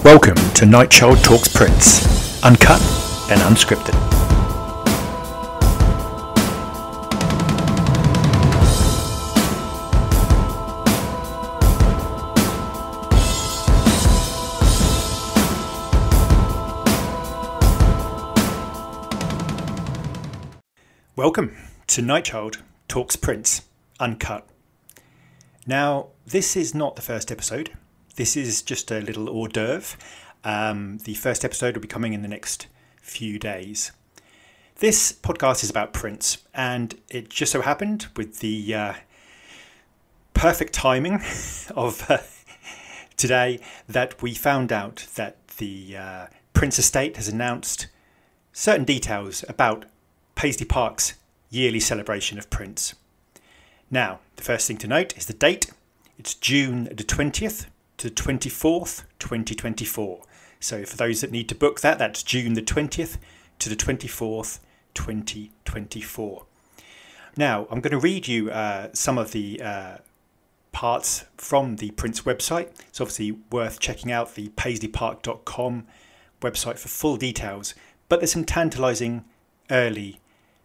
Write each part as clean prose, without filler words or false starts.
Welcome to NightChild Talks Prince Uncut and Unscripted. Welcome to NightChild Talks Prince Uncut. Now, this is not the first episode. This is just a little hors d'oeuvre. The first episode will be coming in the next few days. This podcast is about Prince, and it just so happened with the perfect timing of today that we found out that the Prince estate has announced certain details about Paisley Park's yearly celebration of Prince. Now, the first thing to note is the date. It's June the 20th to the 24th, 2024. So for those that need to book that, that's June the 20th to the 24th, 2024. Now, I'm going to read you some of the parts from the Prince website. It's obviously worth checking out the paisleypark.com website for full details, but there's some tantalising early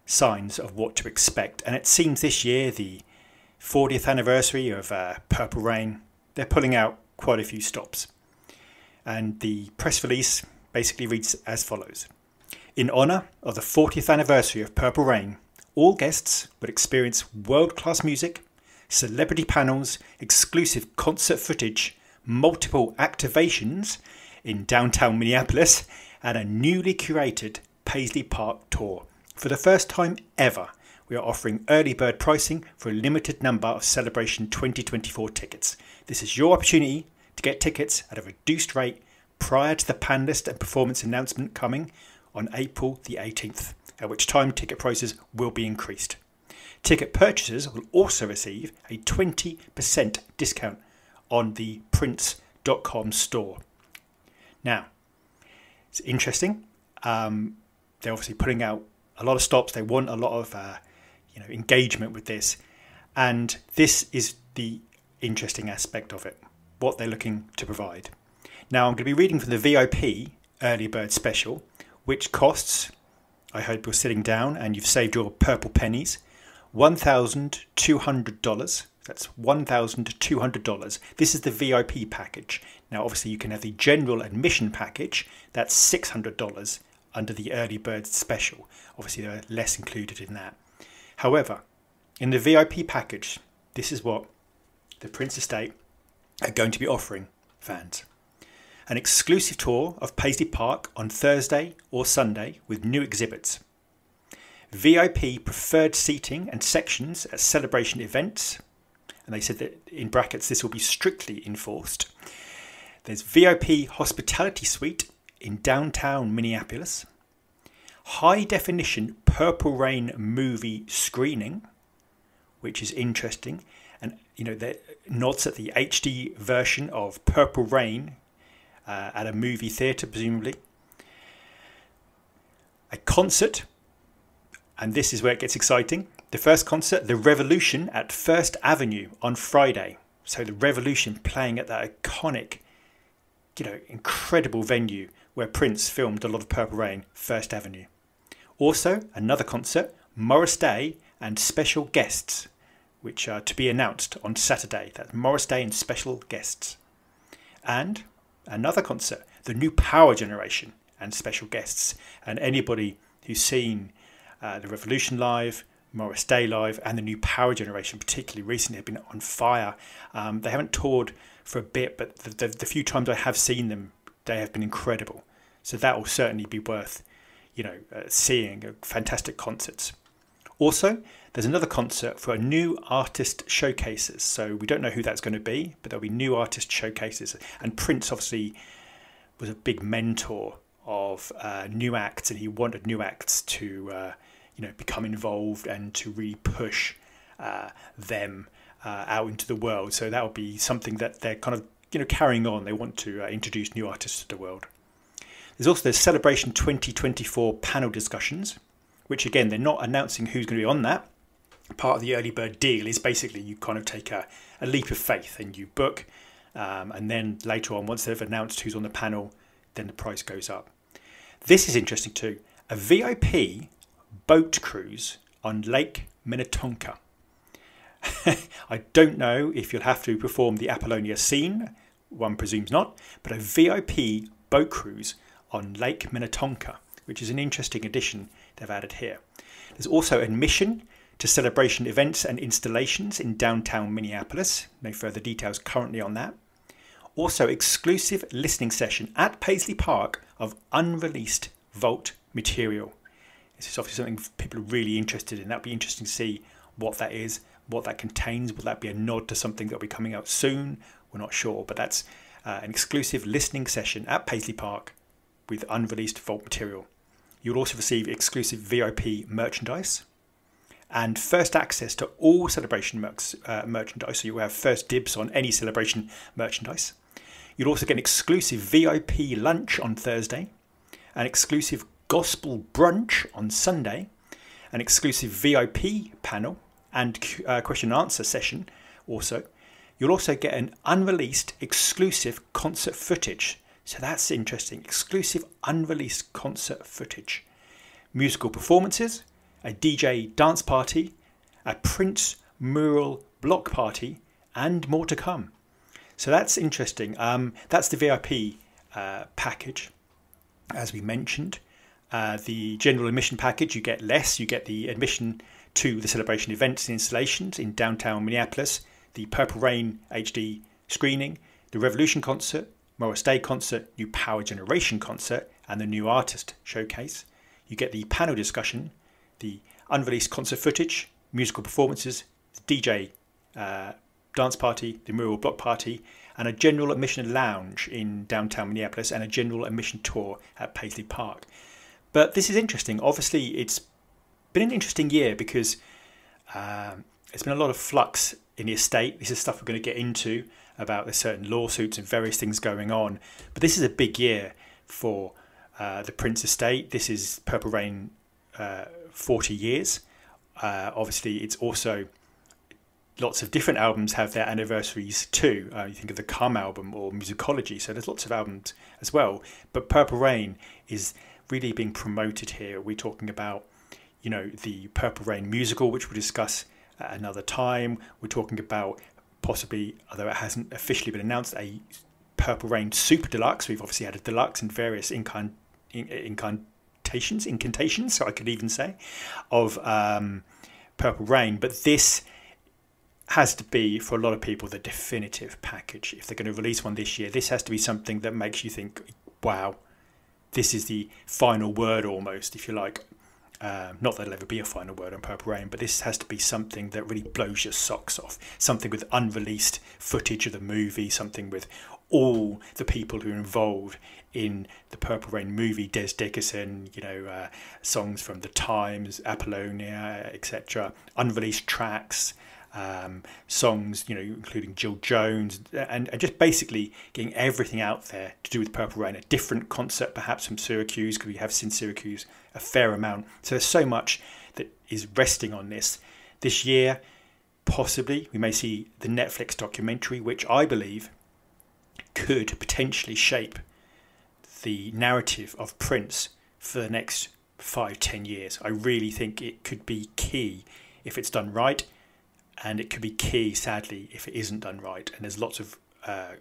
signs of what to expect. And it seems this year, the 40th anniversary of Purple Rain, they're pulling out quite a few stops. And the press release basically reads as follows. In honour of the 40th anniversary of Purple Rain, all guests will experience world-class music, celebrity panels, exclusive concert footage, multiple activations in downtown Minneapolis, and a newly curated Paisley Park tour. For the first time ever, we are offering early bird pricing for a limited number of Celebration 2024 tickets. This is your opportunity to get tickets at a reduced rate prior to the panelist and performance announcement coming on April the 18th, at which time ticket prices will be increased. Ticket purchasers will also receive a 20% discount on the prince.com store. Now, it's interesting. They're obviously putting out a lot of stops. They want a lot of engagement with this, and this is the interesting aspect of it, what they're looking to provide. Now, I'm going to be reading from the VIP early bird special, which costs, I hope you're sitting down and you've saved your purple pennies, $1,200. That's $1,200. This is the VIP package. Now, obviously, you can have the general admission package. That's $600 under the early bird special. Obviously, there are less included in that. However, in the VIP package, this is what the Prince Estate are going to be offering fans. An exclusive tour of Paisley Park on Thursday or Sunday with new exhibits. VIP preferred seating and sections at celebration events. And they said that in brackets this will be strictly enforced. There's VIP hospitality suite in downtown Minneapolis. High definition Purple Rain movie screening, which is interesting. And, there nods at the HD version of Purple Rain at a movie theatre, presumably. A concert, and this is where it gets exciting. The first concert, The Revolution at First Avenue on Friday. So The Revolution playing at that iconic, incredible venue where Prince filmed a lot of Purple Rain, First Avenue. Also, another concert, Morris Day and special guests, which are to be announced on Saturday. That's Morris Day and special guests. And another concert, the New Power Generation and special guests. And anybody who's seen The Revolution live, Morris Day live, and the New Power Generation, particularly recently, have been on fire. They haven't toured for a bit, but the few times I have seen them, they have been incredible. So that will certainly be worth, seeing. Fantastic concerts. Also, there's another concert for a new artist showcases. So we don't know who that's going to be, but there'll be new artist showcases. And Prince obviously was a big mentor of new acts, and he wanted new acts to, become involved and to really push them out into the world. So that will be something that they're kind of, carrying on. They want to introduce new artists to the world. There's also the Celebration 2024 panel discussions, which again, they're not announcing who's going to be on that. Part of the early bird deal is basically you kind of take a leap of faith and you book And then later on, once they've announced who's on the panel, then the price goes up. This is interesting too. A VIP boat cruise on Lake Minnetonka. I don't know if you'll have to perform the Apollonia scene, one presumes not, but a VIP boat cruise on Lake Minnetonka, which is an interesting addition they've added here. There's also admission to celebration events and installations in downtown Minneapolis. No further details currently on that. Also, exclusive listening session at Paisley Park of unreleased Vault material. This is obviously something people are really interested in. That'd be interesting to see what that is, what that contains. Will that be a nod to something that'll be coming out soon? We're not sure, but that's an exclusive listening session at Paisley Park with unreleased Vault material. You'll also receive exclusive VIP merchandise and first access to all celebration merchandise. So you'll have first dibs on any celebration merchandise. You'll also get an exclusive VIP lunch on Thursday, an exclusive gospel brunch on Sunday, an exclusive VIP panel and question and answer session also. You'll also get an unreleased exclusive concert footage. So that's interesting. Exclusive unreleased concert footage. Musical performances, a DJ dance party, a Prince mural block party, and more to come. So that's interesting. That's the VIP package, as we mentioned. The general admission package, you get less. You get the admission to the celebration events and installations in downtown Minneapolis, the Purple Rain HD screening, the Revolution concert, Morris Day concert, New Power Generation concert, and the New Artist showcase. You get the panel discussion, the unreleased concert footage, musical performances, the DJ dance party, the mural block party, and a general admission lounge in downtown Minneapolis and a general admission tour at Paisley Park. But this is interesting. Obviously, it's been an interesting year because there's been a lot of flux in the estate. This is stuff we're going to get into about the certain lawsuits and various things going on. But this is a big year for the Prince estate. This is Purple Rain 40 years. Obviously, it's also lots of different albums have their anniversaries too. You think of the Come album or Musicology, so there's lots of albums as well. But Purple Rain is really being promoted here. We're talking about, the Purple Rain musical, which we'll discuss at another time. We're talking about possibly, although it hasn't officially been announced, a Purple Rain Super Deluxe. We've obviously had a deluxe and various incantations, so I could even say, of Purple Rain. But this has to be, for a lot of people, the definitive package. If they're going to release one this year, this has to be something that makes you think, wow, this is the final word almost, if you like. Not that there'll ever be a final word on Purple Rain, but this has to be something that really blows your socks off. Something with unreleased footage of the movie, something with all the people who are involved in the Purple Rain movie, Des Dickerson, songs from The Times, Apollonia, etc., unreleased tracks, songs, including Jill Jones, and just basically getting everything out there to do with Purple Rain. A different concert perhaps from Syracuse, because we have seen Syracuse a fair amount. So there's so much that is resting on this. This year, possibly, we may see the Netflix documentary, which I believe could potentially shape the narrative of Prince for the next 5-10 years. I really think it could be key if it's done right. And it could be key, sadly, if it isn't done right. And there's lots of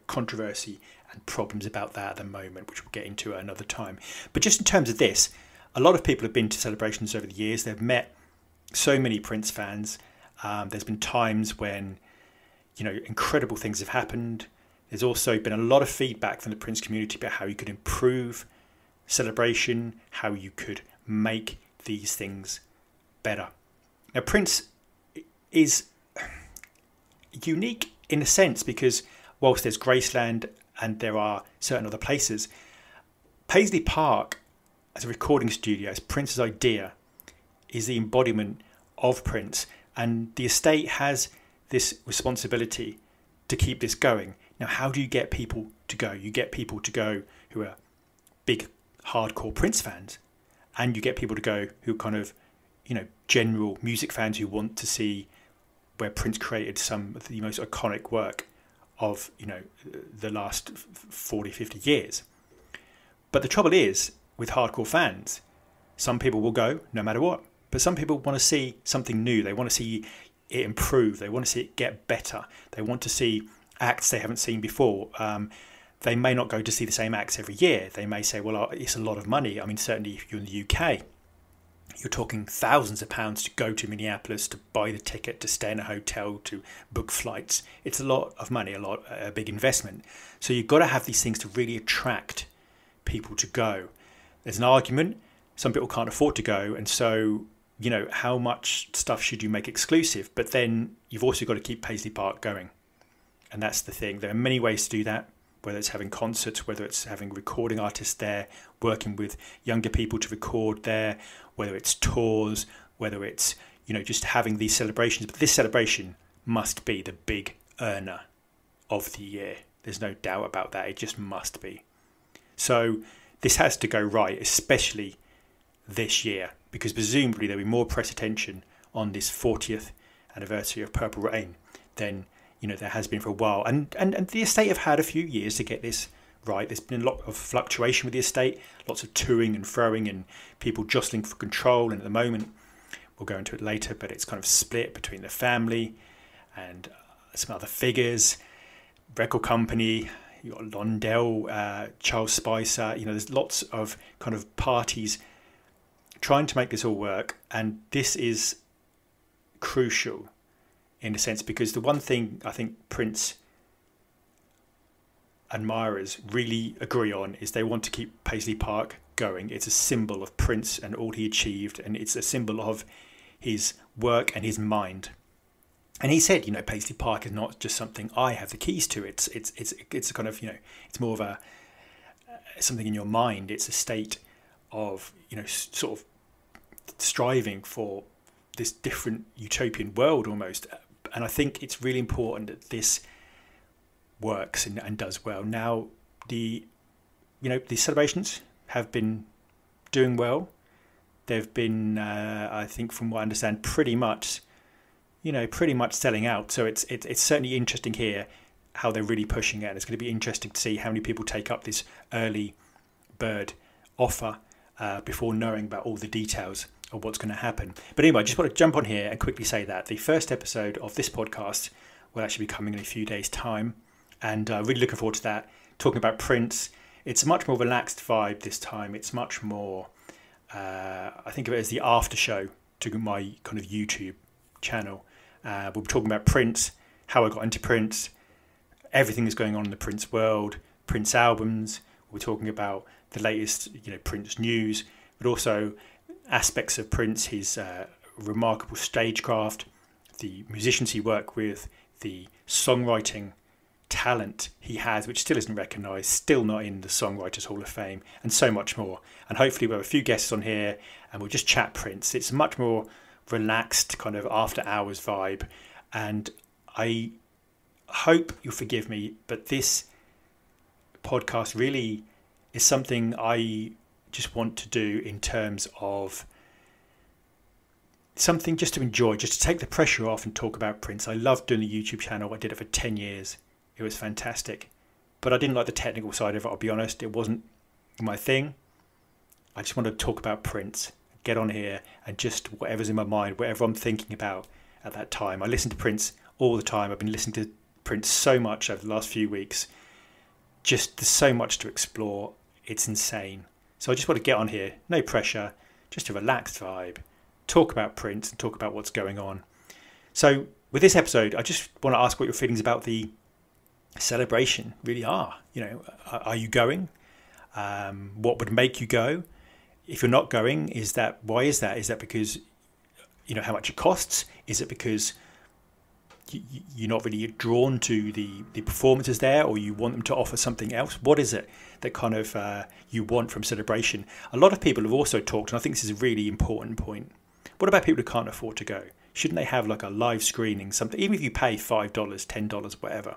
controversy and problems about that at the moment, which we'll get into at another time. But just in terms of this, a lot of people have been to celebrations over the years. They've met so many Prince fans. There's been times when, incredible things have happened. There's also been a lot of feedback from the Prince community about how you could improve celebration, how you could make these things better. Now, Prince is unique in a sense because whilst there's Graceland and there are certain other places, Paisley Park as a recording studio, as Prince's idea, is the embodiment of Prince, and the estate has this responsibility to keep this going. Now, how do you get people to go? You get people to go who are big hardcore Prince fans, and you get people to go who kind of, general music fans who want to see where Prince created some of the most iconic work of, the last 40, 50 years. But the trouble is, with hardcore fans, some people will go no matter what. But some people want to see something new. They want to see it improve. They want to see it get better. They want to see acts they haven't seen before. They may not go to see the same acts every year. They may say, well, it's a lot of money. I mean, certainly if you're in the UK, you're talking thousands of pounds to go to Minneapolis, to buy the ticket, to stay in a hotel, to book flights. It's a lot of money, a big investment. So you've got to have these things to really attract people to go. There's an argument. Some people can't afford to go. And so, how much stuff should you make exclusive? But then you've also got to keep Paisley Park going. And that's the thing. There are many ways to do that, whether it's having concerts, whether it's having recording artists there, working with younger people to record there, whether it's tours, whether it's, just having these celebrations. But this celebration must be the big earner of the year. There's no doubt about that. It just must be. So this has to go right, especially this year, because presumably there'll be more press attention on this 40th anniversary of Purple Rain than there has been for a while. And the estate have had a few years to get this right. There's been a lot of fluctuation with the estate, lots of toing and throwing and people jostling for control. And at the moment, we'll go into it later, but it's kind of split between the family and some other figures, record company. You've got Londell, Charles Spicer. There's lots of kind of parties trying to make this all work. And this is crucial in a sense, because the one thing I think Prince admirers really agree on is they want to keep Paisley Park going. It's a symbol of Prince and all he achieved, and it's a symbol of his work and his mind. And he said, Paisley Park is not just something I have the keys to. It's a kind of, it's more of a something in your mind. It's a state of, sort of striving for this different utopian world almost. And I think it's really important that this works and does well. Now, the celebrations have been doing well. They've been, I think, from what I understand, pretty much selling out. So it's certainly interesting here how they're really pushing it. And it's going to be interesting to see how many people take up this early bird offer before knowing about all the details of what's going to happen. But anyway, I just want to jump on here and quickly say that the first episode of this podcast will actually be coming in a few days' time. And really looking forward to that. Talking about Prince. It's a much more relaxed vibe this time. It's much more, I think of it as the after show to my kind of YouTube channel. We'll be talking about Prince, how I got into Prince, everything that's going on in the Prince world, Prince albums. We're talking about the latest, Prince news, but also aspects of Prince, his remarkable stagecraft, the musicians he worked with, the songwriting talent he has, which still isn't recognised, still not in the Songwriters Hall of Fame, and so much more. And hopefully we'll have a few guests on here and we'll just chat Prince. It's a much more relaxed kind of after hours vibe, and I hope you'll forgive me, but this podcast really is something I just want to do in terms of something just to enjoy, just to take the pressure off and talk about Prince. I loved doing the YouTube channel. I did it for 10 years. It was fantastic. But I didn't like the technical side of it, I'll be honest. It wasn't my thing. I just wanted to talk about Prince, get on here and just whatever's in my mind, whatever I'm thinking about at that time. I listen to Prince all the time. I've been listening to Prince so much over the last few weeks. Just there's so much to explore. It's insane. So I just want to get on here, no pressure, just a relaxed vibe, talk about Prince and talk about what's going on. So with this episode, I just want to ask what your feelings about the celebration really are. Are you going? What would make you go? If you're not going, why is that? Is that because how much it costs? Is it because you're not really drawn to the performances there, or you want them to offer something else? What is it that kind of you want from celebration? A lot of people have also talked, and I think this is a really important point. What about people who can't afford to go? Shouldn't they have like a live screening, something, even if you pay $5, $10, whatever,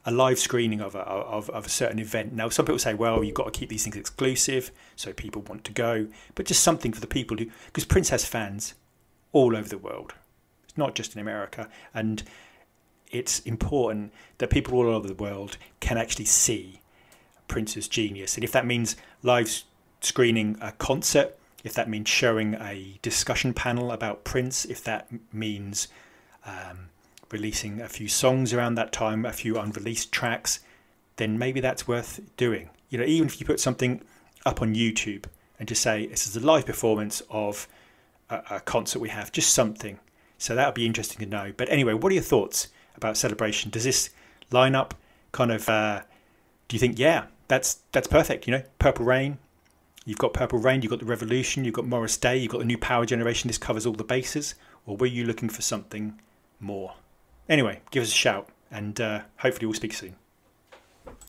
a live screening of a certain event? Now, some people say, well, you've got to keep these things exclusive so people want to go, but just something for the people who, because Prince has fans all over the world. It's not just in America. And it's important that people all over the world can actually see Prince's genius. And if that means live screening a concert, if that means showing a discussion panel about Prince, if that means releasing a few songs around that time, a few unreleased tracks, then maybe that's worth doing. You know, even if you put something up on YouTube and just say, this is a live performance of a concert we have, just something. So that would be interesting to know. But anyway, what are your thoughts about Celebration? Does this line up kind of, do you think, yeah, that's perfect, you know, Purple Rain, you've got Purple Rain, you've got The Revolution, you've got Morris Day, you've got the new Power generation, this covers all the bases, or were you looking for something more? Anyway, give us a shout, and hopefully we'll speak soon.